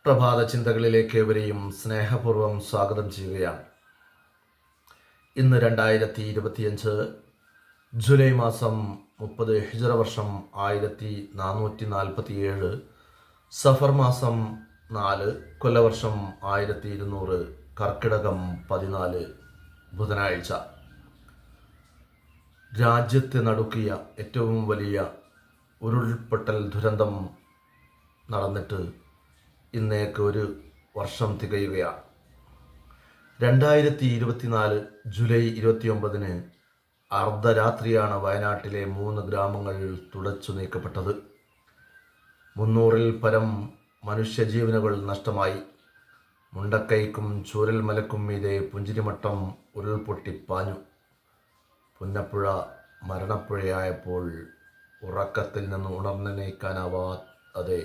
പ്രഭാത ചിന്തകളിലേക്ക് ഏവരെയും സ്നേഹപൂർവ്വം സ്വാഗതം ചെയ്യുകയാണ്. ഇന്ന് 2025 ജൂലൈ മാസം 30 ഹിജ്റ വർഷം 1447 സഫർ മാസം 4 കൊല്ലവർഷം 1200 കർക്കിടകം 14 ബുധനാഴ്ച. രാജ്യത്തെ നടുക്കിയ ഏറ്റവും വലിയ ഉരുൾപൊട്ടൽ ദുരന്തം നടന്നിട്ട് ഇന്നേക്ക് ഒരു വർഷം തികയുകയാണ്. 2024 ജൂലൈ 29 അർദ്ധരാത്രിയാണ് വയനാട്ടിലെ 3 ഗ്രാമങ്ങൾ തുടച്ചു നീക്കപ്പെട്ടത്. 300-ൽ പരം മനുഷ്യജീവനുകൾ നഷ്ടമായി. മുണ്ടക്കൈക്കും ചൂരൽമലക്കും മീതെ പുഞ്ചിരിമട്ടം ഉരുൾപൊട്ടിപ്പാഞ്ഞു. പുന്നപ്പുഴ മരണപ്പുഴയായപ്പോൾ ഉറക്കത്തിൽ നിന്ന് ഉണർന്നെണീക്കാനാവാതെ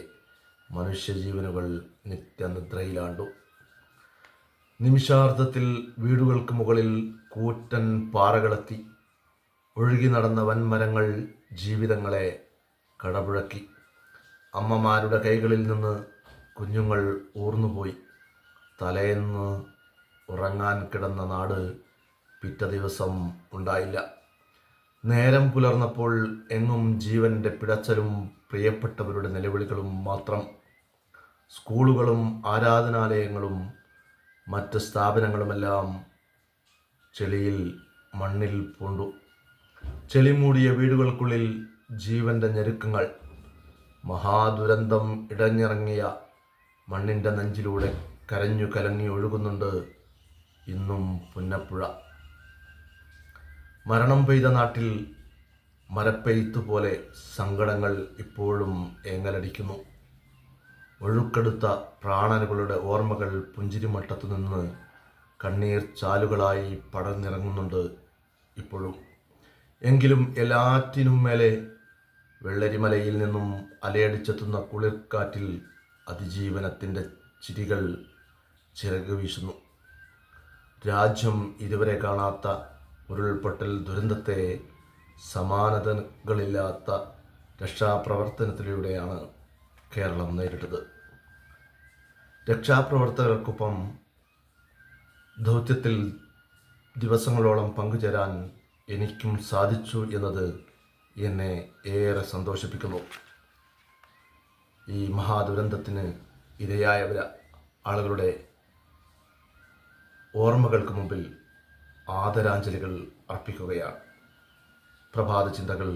മനുഷ്യജീവനുകൾ നിത്യനിദ്രയിലാണ്ടു. നിമിഷാർദ്ധത്തിൽ വീടുകൾക്ക് മുകളിൽ കൂറ്റൻ പാറകളെത്തി. ഒഴുകി നടന്ന വൻമരങ്ങൾ ജീവിതങ്ങളെ കടപുഴക്കി. അമ്മമാരുടെ കൈകളിൽ നിന്ന് കുഞ്ഞുങ്ങൾ ഊർന്നുപോയി. തലേന്ന് ഉറങ്ങാൻ കിടന്ന നാട് പിറ്റേ ദിവസം ഉണ്ടായില്ല. നേരം പുലർന്നപ്പോൾ എങ്ങും ജീവൻ്റെ പിടച്ചലും പ്രിയപ്പെട്ടവരുടെ നിലവിളികളും മാത്രം. സ്കൂളുകളും ആരാധനാലയങ്ങളും മറ്റ് സ്ഥാപനങ്ങളുമെല്ലാം ചെളിയിൽ മണ്ണിൽ പൂണ്ടു. ചെളി മൂടിയ വീടുകൾക്കുള്ളിൽ ജീവൻ്റെ ഞെരുക്കങ്ങൾ. മഹാദുരന്തം ഇടഞ്ഞിറങ്ങിയ മണ്ണിൻ്റെ നെഞ്ചിലൂടെ കരഞ്ഞു കലങ്ങി ഒഴുകുന്നുണ്ട് ഇന്നും പുന്നപ്പുഴ. മരണം പെയ്ത നാട്ടിൽ മരപ്പെയ്ത്തുപോലെ സങ്കടങ്ങൾ ഇപ്പോഴും ഏങ്ങലടിക്കുന്നു. ഒഴുക്കെടുത്ത പ്രാണനുകളുടെ ഓർമ്മകൾ പുഞ്ചിരിമട്ടത്തു നിന്ന് കണ്ണീർ ചാലുകളായി പടർന്നിറങ്ങുന്നുണ്ട് ഇപ്പോഴും. എങ്കിലും എല്ലാറ്റിനും മേലെ വെള്ളരിമലയിൽ നിന്നും അലയടിച്ചെത്തുന്ന കുളിർക്കാറ്റിൽ അതിജീവനത്തിൻ്റെ ചിരികൾ ചിറക് വീശുന്നു. രാജ്യം ഇതുവരെ കാണാത്ത ഉരുൾപൊട്ടൽ ദുരന്തത്തെ സമാനതകളില്ലാത്ത രക്ഷാപ്രവർത്തനത്തിലൂടെയാണ് കേരളം നേരിട്ടത്. രക്ഷാപ്രവർത്തകർക്കൊപ്പം ദൗത്യത്തിൽ ദിവസങ്ങളോളം പങ്കുചേരാൻ എനിക്കും സാധിച്ചു എന്നത് എന്നെ ഏറെ സന്തോഷിപ്പിക്കുന്നു. ഈ മഹാദുരന്തത്തിന് ഇരയായ ആളുകളുടെ ഓർമ്മകൾക്ക് മുമ്പിൽ ആദരാഞ്ജലികൾ അർപ്പിക്കുകയാണ്. പ്രഭാത ചിന്തകൾ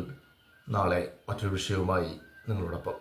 നാളെ മറ്റൊരു വിഷയവുമായി നിങ്ങളോടൊപ്പം.